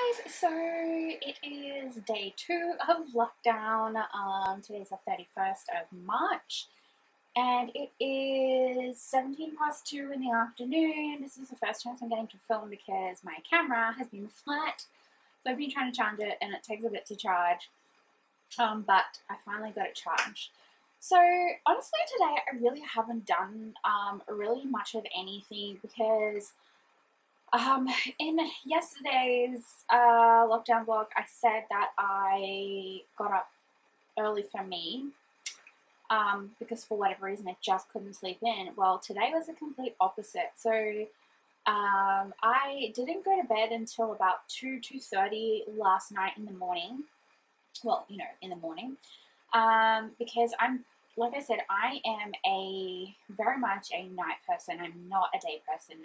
guys, so it is day 2 of lockdown. Today's the 31st of March and it is 17 past 2 in the afternoon. This is the first chance I'm getting to film because my camera has been flat. So I've been trying to charge it and it takes a bit to charge, but I finally got it charged. So honestly today I really haven't done really much of anything because in yesterday's lockdown vlog, I said that I got up early for me because for whatever reason I just couldn't sleep in. Well, today was the complete opposite. So I didn't go to bed until about 2:30 last night in the morning. Well, you know, in the morning, because like I said, I am very much a night person. I'm not a day person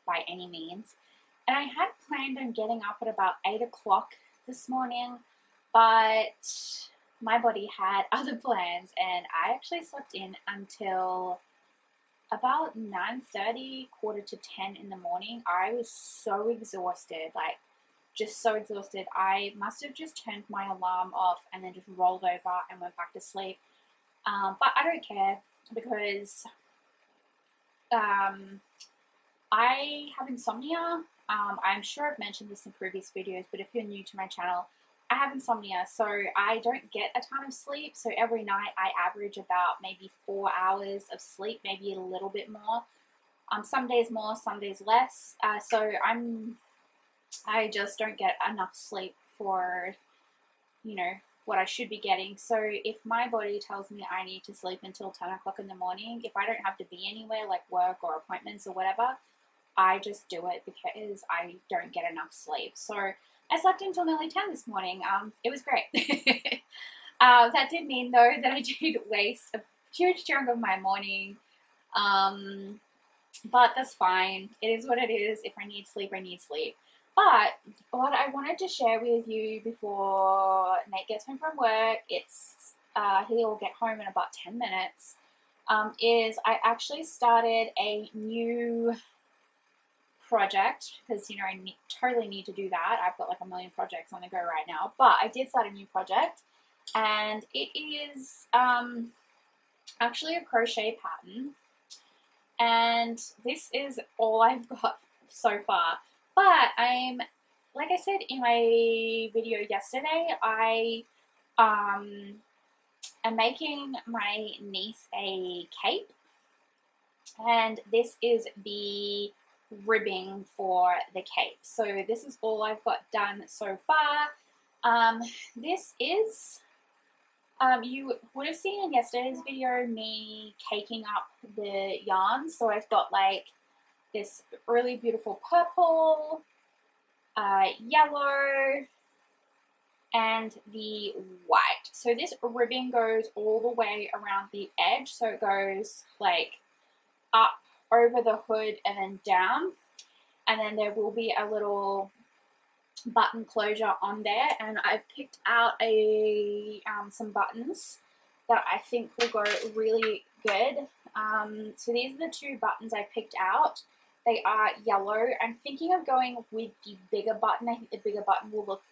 by any means. And I had planned on getting up at about 8 o'clock this morning, but my body had other plans and I actually slept in until about 9:30, quarter to 10 in the morning. I was so exhausted, like just so exhausted. I must have just turned my alarm off and then just rolled over and went back to sleep. But I don't care because I have insomnia. I'm sure I've mentioned this in previous videos, but if you're new to my channel, I have insomnia, so I don't get a ton of sleep. So every night I average about maybe 4 hours of sleep, maybe a little bit more. Some days more, some days less. So I just don't get enough sleep for, you know, what I should be getting. So if my body tells me I need to sleep until 10 o'clock in the morning, if I don't have to be anywhere like work or appointments or whatever, I just do it because I don't get enough sleep. So I slept until nearly 10 this morning. It was great. That did mean though that I did waste a huge chunk of my morning. But that's fine. It is what it is. If I need sleep, I need sleep. But what I wanted to share with you before Nate gets home from work, he will get home in about 10 minutes, is I actually started a new project because, you know, I totally need to do that. I've got like a million projects on the go right now, but I did start a new project and it is actually a crochet pattern, and this is all I've got so far. But like I said in my video yesterday, I am making my niece a cape, and this is the ribbing for the cape. So this is all I've got done so far. This is, you would have seen in yesterday's video me caking up the yarn. So I've got like this really beautiful purple, yellow, and the white. So this ribbon goes all the way around the edge. So it goes like up over the hood and then down, and then there will be a little button closure on there, and I've picked out some buttons that I think will go really good. So these are the 2 buttons I picked out. They are yellow. I'm thinking of going with the bigger button. I think the bigger button will look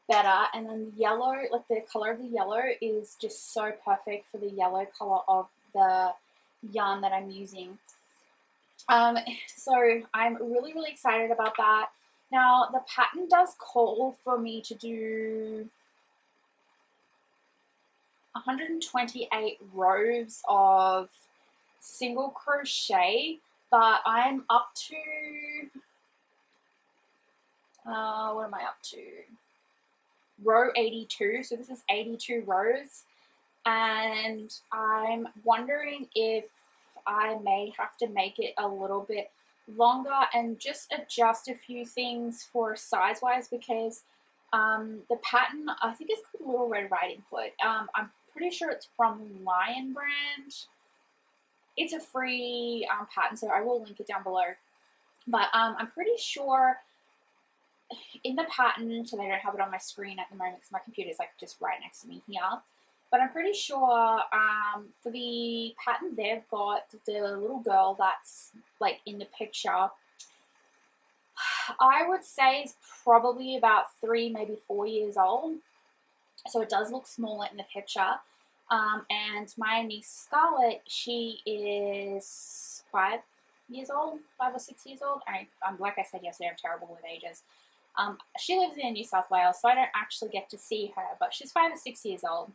better, and then the yellow, like the color of the yellow is just so perfect for the yellow color of the yarn that I'm using. So I'm really, really excited about that. Now, the pattern does call for me to do 128 rows of single crochet, but I'm up to, what am I up to? Row 82, so this is 82 rows, and I'm wondering if I may have to make it a little bit longer and just adjust a few things for size-wise, because the pattern, I think it's called Little Red Riding Hood. I'm pretty sure it's from Lion Brand. It's a free pattern, so I will link it down below. But I'm pretty sure in the pattern, so they don't have it on my screen at the moment because my computer is like just right next to me here. But I'm pretty sure for the pattern they've got the little girl that's like in the picture. I would say is probably about 3, maybe 4 years old. So it does look smaller in the picture. And my niece Scarlett, she is 5 years old, 5 or 6 years old. Like I said yesterday, I'm terrible with ages. She lives in New South Wales, so I don't actually get to see her, but she's 5 or 6 years old.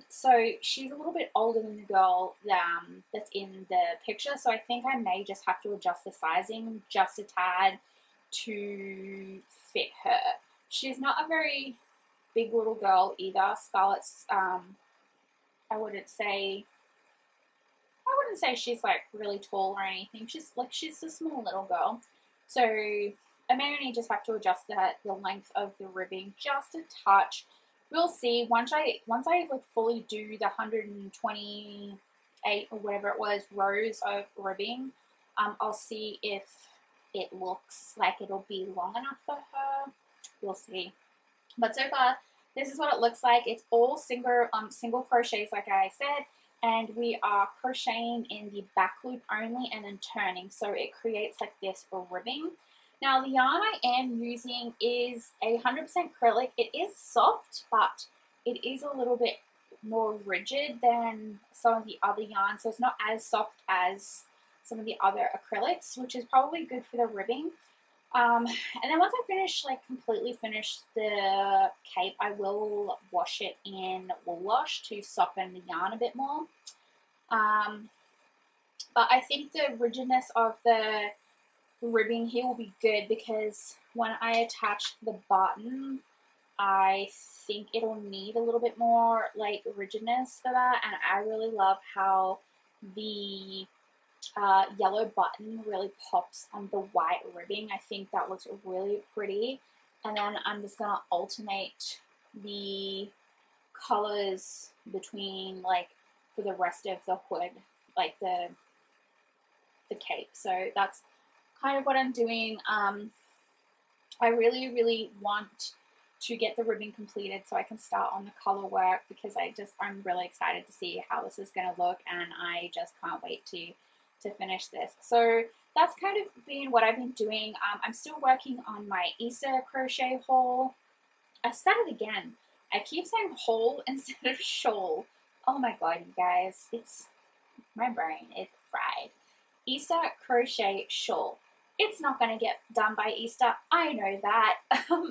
So she's a little bit older than the girl that's in the picture, so I think I may just have to adjust the sizing just a tad to fit her. She's not a very big little girl either. Scarlett's, I wouldn't say she's like really tall or anything. She's a small little girl. So I may only just have to adjust the length of the ribbing just a touch. We'll see once I like fully do the 128 or whatever it was rows of ribbing. I'll see if it looks like it'll be long enough for her. We'll see. But so far, this is what it looks like. It's all single crochets, like I said, and we are crocheting in the back loop only and then turning, so it creates like this ribbing. Now the yarn I am using is 100% acrylic. It is soft, but it is a little bit more rigid than some of the other yarns, so it's not as soft as some of the other acrylics, which is probably good for the ribbing. And then once I completely finish the cape, I will wash it in wool wash to soften the yarn a bit more. But I think the rigidness of the ribbing here will be good, because when I attach the button, I think it'll need a little bit more like rigidness for that. And I really love how the yellow button really pops on the white ribbing. I think that looks really pretty. And then I'm just gonna alternate the colors between for the rest of the hood, like the cape. So that's kind of what I'm doing. I really want to get the ribbing completed so I can start on the color work, because I'm really excited to see how this is going to look, and I just can't wait to finish this. So that's kind of been what I've been doing. I'm still working on my Easter crochet haul. I said it again. I keep saying haul instead of shawl. Oh my god, you guys. My brain is fried. Easter crochet shawl. It's not going to get done by Easter. I know that.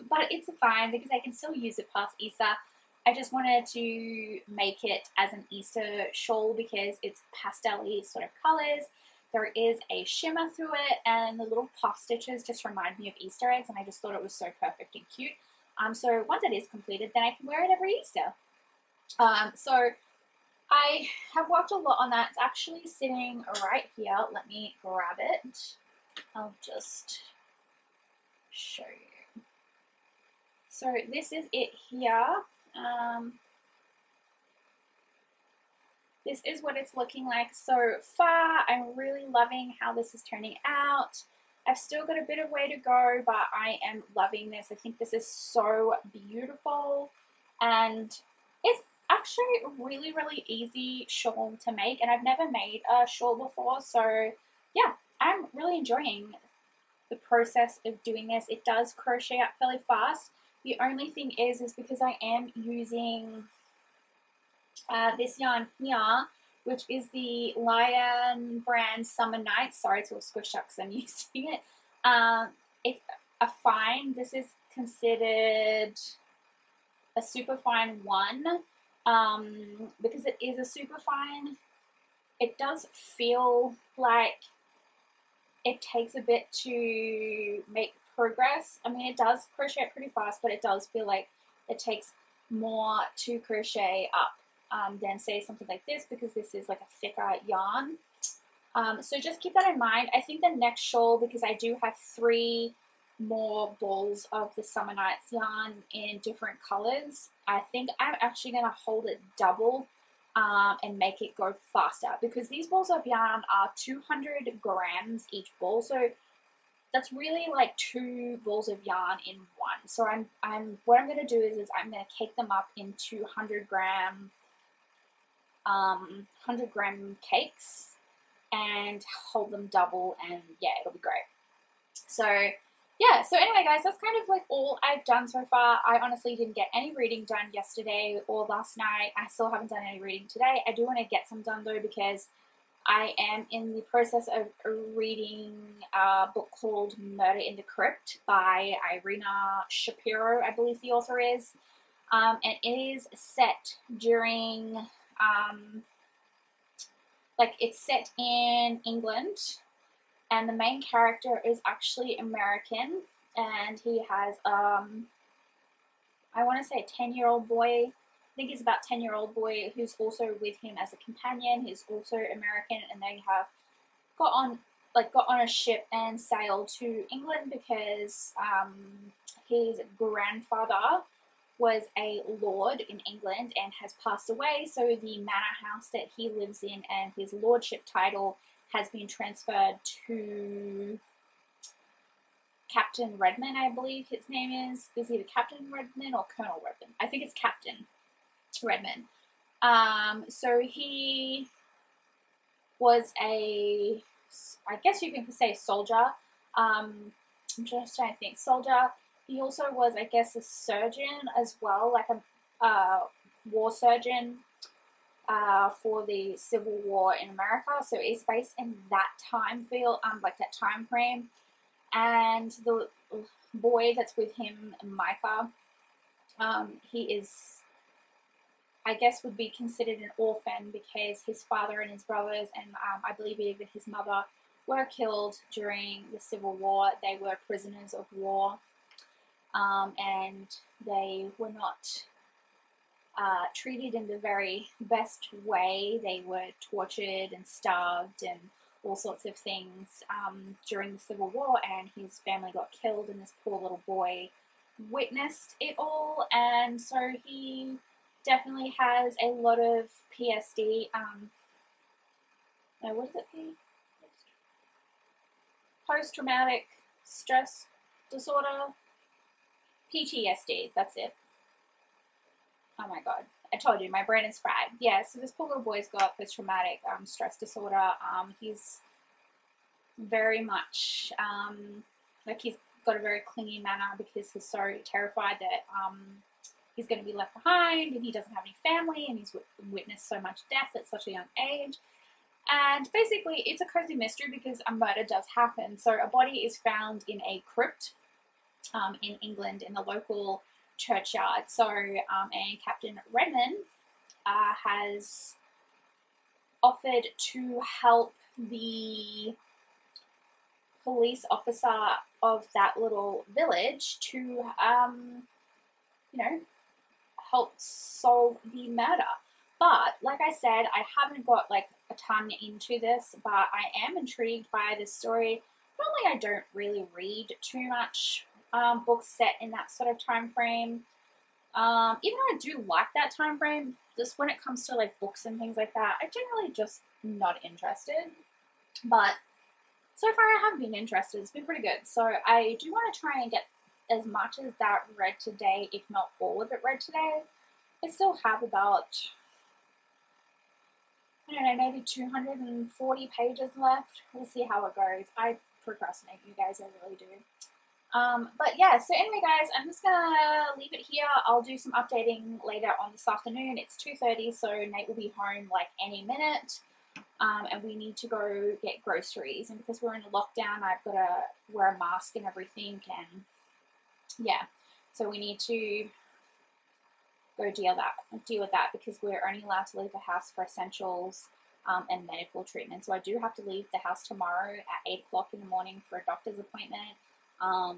But it's fine because I can still use it past Easter. I just wanted to make it as an Easter shawl because it's pastel-y sort of colors. There is a shimmer through it, and the little puff stitches just remind me of Easter eggs, and I just thought it was so perfect and cute. So once it is completed, then I can wear it every Easter. So I have worked a lot on that. It's actually sitting right here. Let me grab it. I'll just show you. So this is it here. This is what it's looking like so far. I'm really loving how this is turning out. I've still got a bit of way to go, but I am loving this. I think this is so beautiful, and it's actually a really easy shawl to make, and I've never made a shawl before, so yeah, I'm really enjoying the process of doing this. It does crochet out fairly fast. The only thing is because I am using this yarn here, which is the Lion brand Summer Nights. Sorry, it's all squished up because I'm using it. It's a fine. This is considered a super fine one. Because it is a super fine, it does feel like it takes a bit to make progress. I mean, it does crochet pretty fast, but it does feel like it takes more to crochet up than say something like this, because this is like a thicker yarn. So just keep that in mind. I think the next shawl, because I do have 3 more balls of the Summer Nights yarn in different colors, I think I'm actually going to hold it double and make it go faster, because these balls of yarn are 200 grams each ball, so that's really like 2 balls of yarn in one. So what I'm going to do is I'm going to cake them up into 100 gram cakes and hold them double, and yeah, it'll be great. So yeah, so anyway guys, that's kind of like all I've done so far. I honestly didn't get any reading done yesterday or last night. I still haven't done any reading today. I do want to get some done though, because I am in the process of reading a book called Murder in the Crypt by Irina Shapiro, I believe the author is. And it is set during, it's set in England, and the main character is actually American, and he has, I want to say a 10-year-old boy. I think he's about 10-year-old boy who's also with him as a companion. He's also American, and they have got on a ship and sailed to England because his grandfather was a lord in England and has passed away. So the manor house that he lives in and his lordship title has been transferred to Captain Redman, I believe his name is. Is either Captain Redman or Colonel Redman? I think it's Captain Redman. So he was a, I guess you can say, soldier. I'm just trying to think. Soldier. He also was, I guess, a surgeon as well, like a war surgeon for the Civil War in America. So it's based in that time field, that time frame. And the boy that's with him, Micah, he is, I guess, would be considered an orphan because his father and his brothers and I believe even his mother were killed during the Civil War. They were prisoners of war, and they were not treated in the very best way. They were tortured and starved and all sorts of things during the Civil War, and his family got killed, and this poor little boy witnessed it all, and so he definitely has a lot of PSD. What is it? Post-traumatic stress disorder. PTSD, that's it. Oh my god, I told you, my brain is fried. Yeah, so this poor little boy's got post-traumatic stress disorder. He's very much, he's got a very clingy manner because he's so terrified that he's going to be left behind, and he doesn't have any family, and he's witnessed so much death at such a young age. And basically, it's a cozy mystery because a murder does happen. So a body is found in a crypt in England in the local churchyard. So, and Captain Redman has offered to help the police officer of that little village to, help solve the murder. But, like I said, I haven't got, a ton into this, but I am intrigued by this story. Normally I don't really read too much books set in that sort of time frame. Even though I do like that time frame, just when it comes to, books and things like that, I'm generally just not interested. But so far I have been interested. It's been pretty good. So I do want to try and get as much as that read today, if not all of it read today. I still have about, I don't know, maybe 240 pages left. We'll see how it goes. I procrastinate, you guys, I really do. But yeah, so anyway guys, I'm just gonna leave it here. I'll do some updating later on this afternoon. It's 2:30, so Nate will be home any minute. And we need to go get groceries, and because we're in a lockdown, I've got to wear a mask and everything, and yeah, so we need to go deal with that because we're only allowed to leave the house for essentials and medical treatment. So I do have to leave the house tomorrow at 8 o'clock in the morning for a doctor's appointment.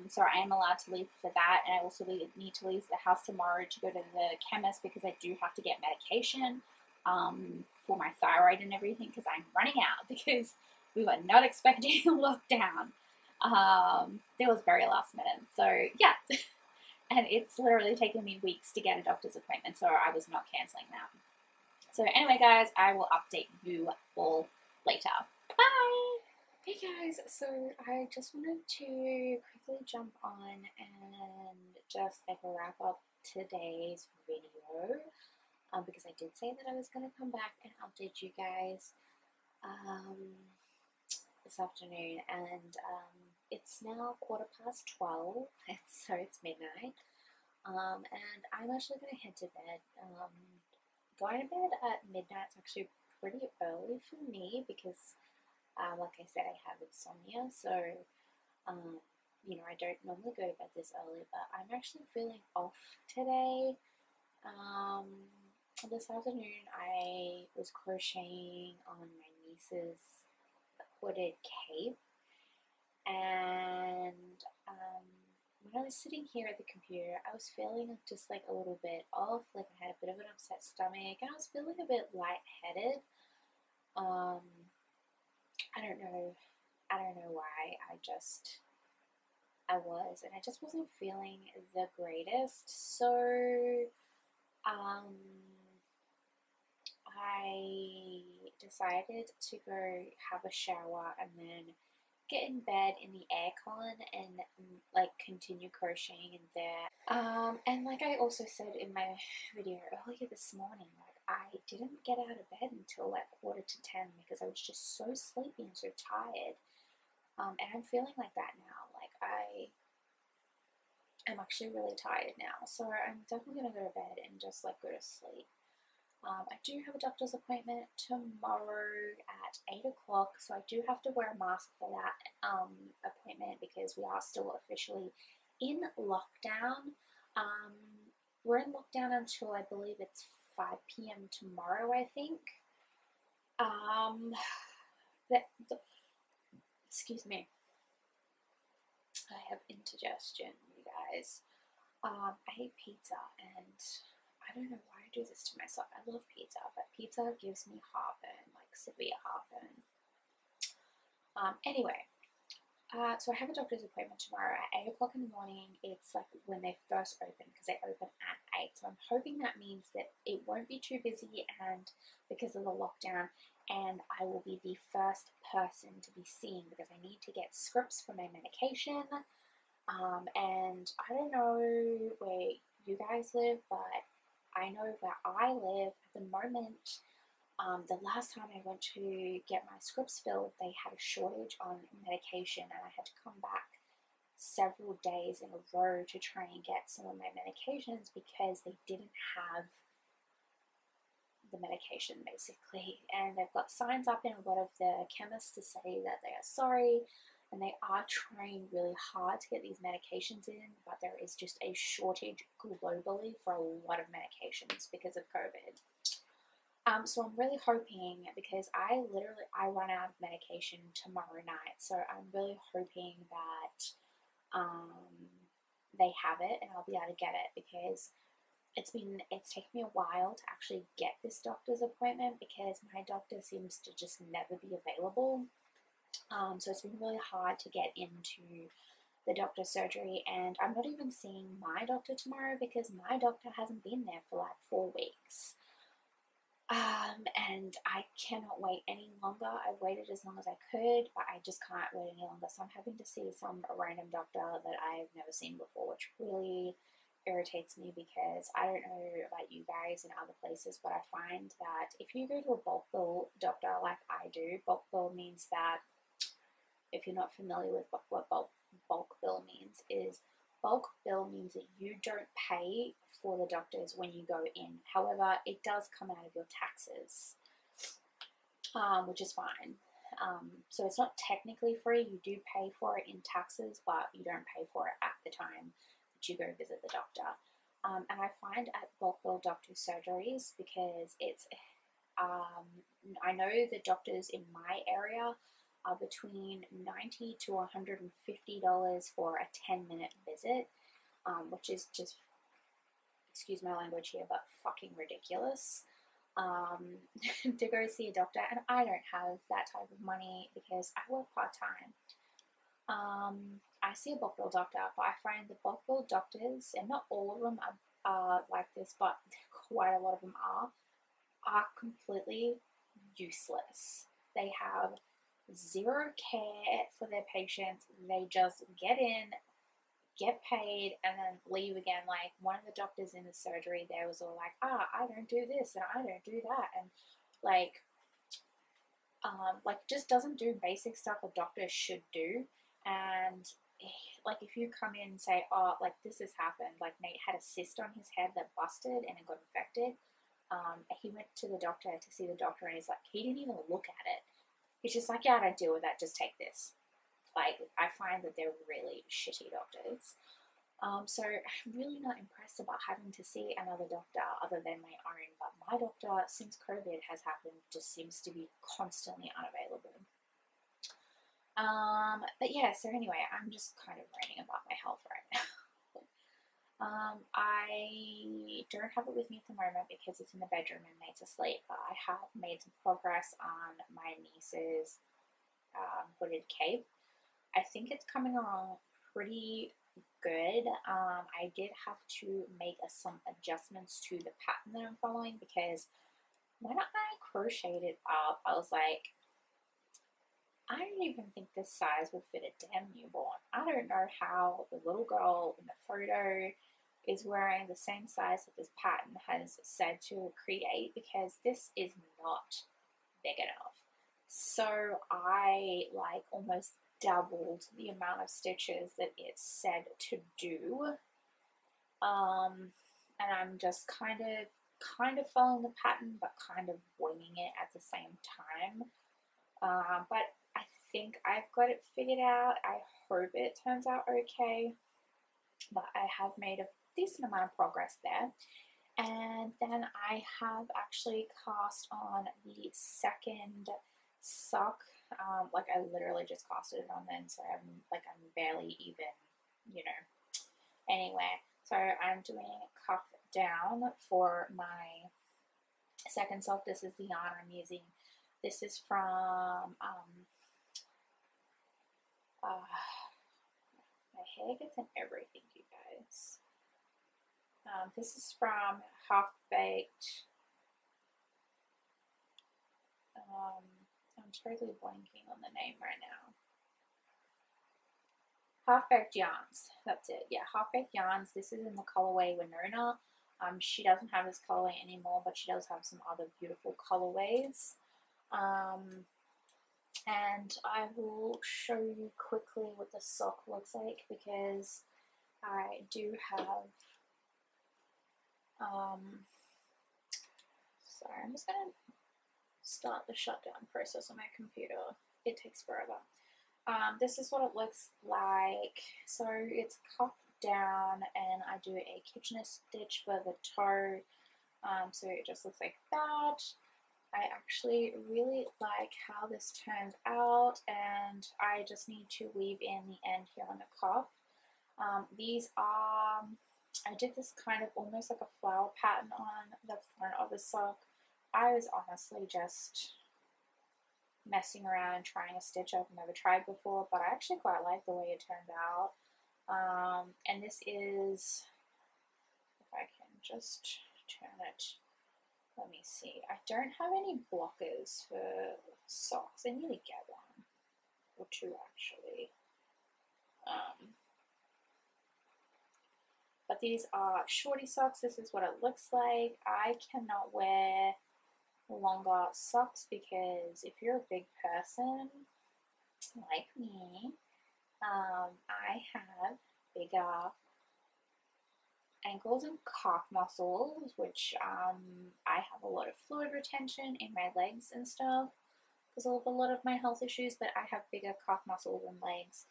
So I am allowed to leave for that, and I also need to leave the house tomorrow to go to the chemist because I do have to get medication for my thyroid and everything because I'm running out because we were not expecting a lockdown. It was very last minute, so yeah. And it's literally taken me weeks to get a doctor's appointment, so I was not cancelling that. So anyway, guys, I will update you all later. Bye! Hey guys, so I just wanted to quickly jump on and just wrap up today's video because I did say that I was going to come back and update you guys this afternoon, and it's now 12:15, and so it's midnight. And I'm actually going to head to bed. Going to bed at midnight is actually pretty early for me because, like I said, I have insomnia. So, I don't normally go to bed this early, but I'm actually feeling off today. This afternoon I was crocheting on my niece's hooded cape, and when I was sitting here at the computer, I was feeling just like a little bit off, like I had a bit of an upset stomach, and I was feeling a bit lightheaded. I don't know why. I was, and I just wasn't feeling the greatest. So, I decided to go have a shower and then get in bed in the aircon and like continue crocheting in there. And like I also said in my video earlier this morning, like I didn't get out of bed until like 9:45 because I was just so sleepy and so tired. And I'm feeling like that now. Like I'm actually really tired now, so I'm definitely gonna go to bed and just like go to sleep. I do have a doctor's appointment tomorrow at 8 o'clock, so I do have to wear a mask for that appointment because we are still officially in lockdown. We're in lockdown until I believe it's 5 p.m. tomorrow, I think. Excuse me. I have indigestion, you guys. I ate pizza and I don't know why I do this to myself. I love pizza, but pizza gives me heartburn, like severe heartburn. Anyway, so I have a doctor's appointment tomorrow at 8 o'clock in the morning. It's like when they first open because they open at 8. So I'm hoping that means that it won't be too busy and because of the lockdown, and I will be the first person to be seen because I need to get scripts for my medication. And I don't know where you guys live, but I know where I live at the moment. The last time I went to get my scripts filled, they had a shortage on medication, and I had to come back several days in a row to try and get some of my medications because they didn't have the medication basically. And they've got signs up in a lot of the chemists to say that they are sorry, and they are trying really hard to get these medications in, but there is just a shortage globally for a lot of medications because of COVID. So I'm really hoping, because I run out of medication tomorrow night, so I'm really hoping that they have it and I'll be able to get it, because it's taken me a while to actually get this doctor's appointment because my doctor seems to just never be available. So it's been really hard to get into the doctor's surgery, and I'm not even seeing my doctor tomorrow because my doctor hasn't been there for like 4 weeks. And I cannot wait any longer. I've waited as long as I could, but I just can't wait any longer. So I'm having to see some random doctor that I've never seen before, which really irritates me because I don't know about you guys in other places, but I find that if you go to a bulk bill doctor like I do, bulk bill means that, if you're not familiar with what bulk bill means, is bulk bill means that you don't pay for the doctors when you go in. However, it does come out of your taxes, which is fine. So it's not technically free. You do pay for it in taxes, but you don't pay for it at the time that you go visit the doctor. And I find at bulk bill doctor surgeries, because it's, I know the doctors in my area are between $90 to $150 for a 10-minute visit, which is just, excuse my language here, but fucking ridiculous, to go see a doctor. And I don't have that type of money because I work part-time. I see a bulk bill doctor, but I find the bulk bill doctors, and not all of them are like this, but quite a lot of them are completely useless. They have zero care for their patients. They just get in, get paid, and then leave again. Like one of the doctors in the surgery there was all like, I don't do this and I don't do that, and like just doesn't do basic stuff a doctor should do. And like if you come in and say, oh, like this has happened, like Nate had a cyst on his head that busted and it got infected. He went to the doctor to see the doctor, and he's like, he didn't even look at it. He's just like, yeah, I don't deal with that, just take this. Like, I find that they're really shitty doctors. So I'm really not impressed about having to see another doctor other than my own. But my doctor, since COVID has happened, just seems to be constantly unavailable. But yeah, so anyway, I'm just kind of ranting about my health right now. I don't have it with me at the moment because it's in the bedroom and Nate's asleep, but I have made some progress on my niece's hooded cape. I think it's coming along pretty good. I did have to make some adjustments to the pattern that I'm following because when I crocheted it up, I was like, I don't even think this size would fit a damn newborn. I don't know how the little girl in the photo is wearing the same size that this pattern has said to create, because this is not big enough. So I like almost doubled the amount of stitches that it said to do. And I'm just kind of following the pattern, but kind of winging it at the same time. But I think I've got it figured out. I hope it turns out okay. But I have made a decent amount of progress there. And then I have actually cast on the second sock. Like I literally just casted it on then, so I'm barely even, you know. Anyway, so I'm doing cuff down for my second sock. This is the yarn I'm using. This is from my hair gets in everything, you guys. This is from Half Baked. I'm totally blanking on the name right now. Half Baked Yarns. That's it. Yeah, Half Baked Yarns. This is in the colorway Winona. She doesn't have this colorway anymore, but she does have some other beautiful colorways. And I will show you quickly what the sock looks like, because I do have sorry, I'm just gonna start the shutdown process on my computer. It takes forever. This is what it looks like. So it's cuffed down, and I do a Kitchener stitch for the toe. So it just looks like that. I actually really like how this turns out, and I just need to weave in the end here on the cuff. These are, I did this kind of almost like a flower pattern on the front of the sock. I was honestly just messing around and trying a stitch I've never tried before, but I actually quite like the way it turned out. And this is, if I can just turn it, let me see. I don't have any blockers for socks. I need to get one or two actually. But these are shorty socks. This is what it looks like. I cannot wear longer socks because if you're a big person like me, I have bigger ankles and calf muscles, which I have a lot of fluid retention in my legs and stuff because of a lot of my health issues, but I have bigger calf muscles and legs.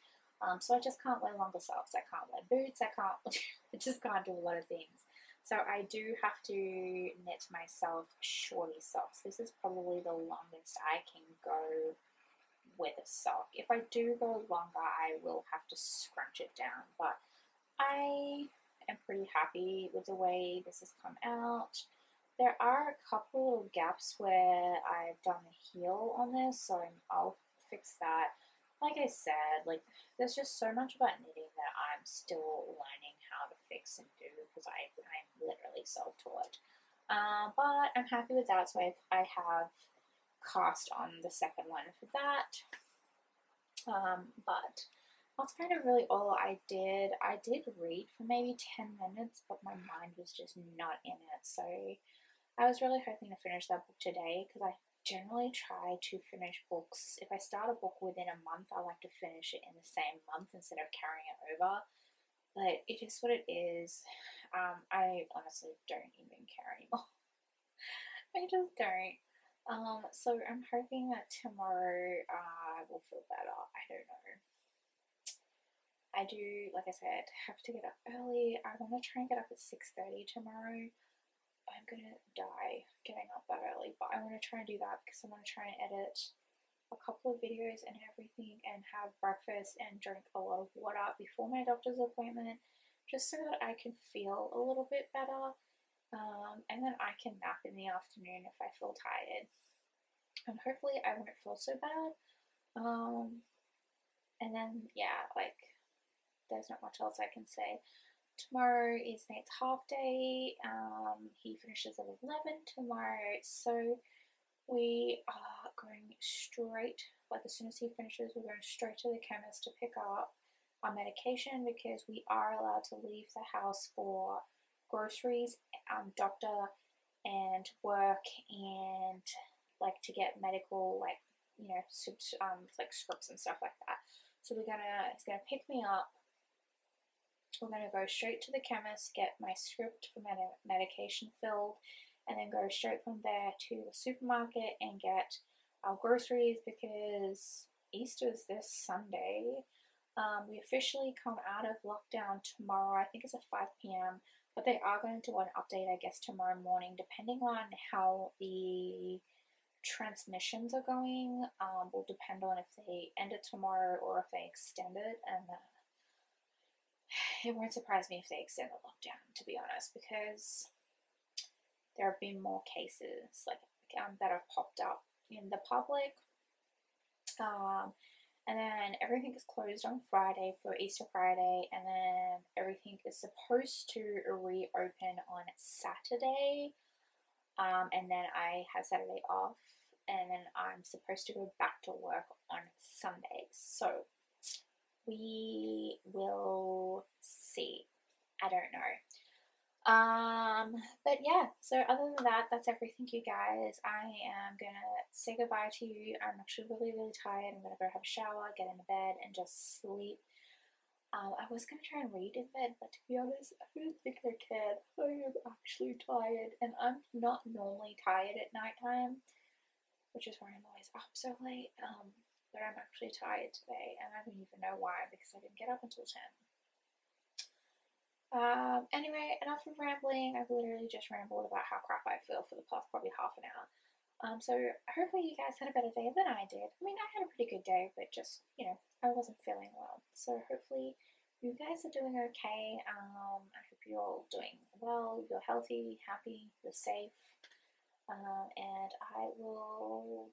So I just can't wear longer socks. I can't wear boots. I just can't do a lot of things. So I do have to knit myself shorty socks. This is probably the longest I can go with a sock. If I do go longer, I will have to scrunch it down, but I am pretty happy with the way this has come out. There are a couple of gaps where I've done the heel on this, so I'll fix that. Like I said, like there's just so much about knitting that I'm still learning how to fix and do because I'm literally self-taught. But I'm happy with that, so I have cast on the second one for that. But that's kind of really all I did. I did read for maybe 10 minutes, but my mind was just not in it. So I was really hoping to finish that book today because I generally try to finish books. If I start a book within a month, I like to finish it in the same month instead of carrying it over. But it is what it is. I honestly don't even care anymore. I just don't. So I'm hoping that tomorrow I will feel better. I don't know. I do, like I said, have to get up early. I want to try and get up at 6:30 tomorrow. I'm gonna die getting up that early, but I want to try and do that because I want to try and edit a couple of videos and everything and have breakfast and drink a lot of water before my doctor's appointment just so that I can feel a little bit better, and then I can nap in the afternoon if I feel tired, and hopefully I won't feel so bad. And then yeah, like there's not much else I can say. Tomorrow is Nate's half day. He finishes at 11 tomorrow, so we are going straight, like as soon as he finishes, we're going straight to the chemist to pick up our medication because we are allowed to leave the house for groceries, doctor, and work, and like to get medical, like like scripts and stuff like that. So he's gonna pick me up. We're going to go straight to the chemist, get my script for medication filled, and then go straight from there to the supermarket and get our groceries because Easter's this Sunday. We officially come out of lockdown tomorrow. I think it's at 5 p.m. But they are going to do an update, I guess, tomorrow morning, depending on how the transmissions are going. Will depend on if they end it tomorrow or if they extend it, and it won't surprise me if they extend the lockdown, to be honest, because there have been more cases that have popped up in the public. And then everything is closed on Friday for Easter Friday, and then everything is supposed to reopen on Saturday. And then I have Saturday off, and then I'm supposed to go back to work on Sunday. So we will see. I don't know. But yeah, so other than that, that's everything, you guys. I am gonna say goodbye to you. I'm actually really, really tired. I'm gonna go have a shower, get into bed, and just sleep. I was gonna try and read in bed, but to be honest, I don't think I can. I am actually tired, and I'm not normally tired at nighttime, which is why I'm always up so late. But I'm actually tired today, and I don't even know why because I didn't get up until 10. Anyway, enough of rambling. I've literally just rambled about how crap I feel for the past probably half an hour. So hopefully you guys had a better day than I did. I mean, I had a pretty good day, but just, I wasn't feeling well. So hopefully you guys are doing okay. I hope you're all doing well, you're healthy, happy, you're safe. And I will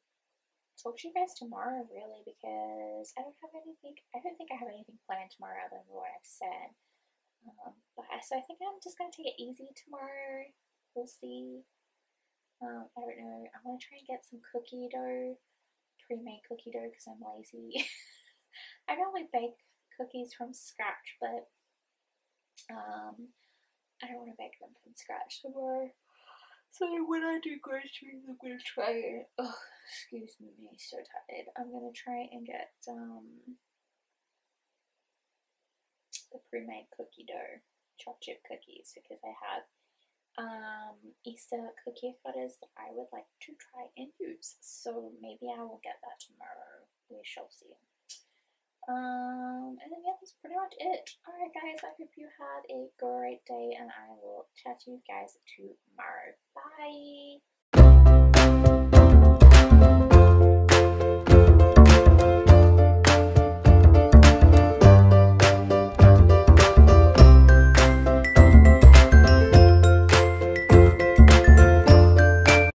talk to you guys tomorrow, really, because I don't think I have anything planned tomorrow other than what I've said. So I think I'm just going to take it easy tomorrow. We'll see. I don't know. I want to try and get some cookie dough, pre-made cookie dough, because I'm lazy. I normally bake cookies from scratch, but I don't want to bake them from scratch tomorrow. So when I do groceries, I'm going to try it. Oh, excuse me, so tired. I'm going to try and get the pre-made cookie dough chocolate chip cookies because I have Easter cookie cutters that I would like to try and use. So maybe I will get that tomorrow. We shall see. And then yeah, that's pretty much it. Alright guys, I hope you had a great day and I will chat to you guys tomorrow. Bye!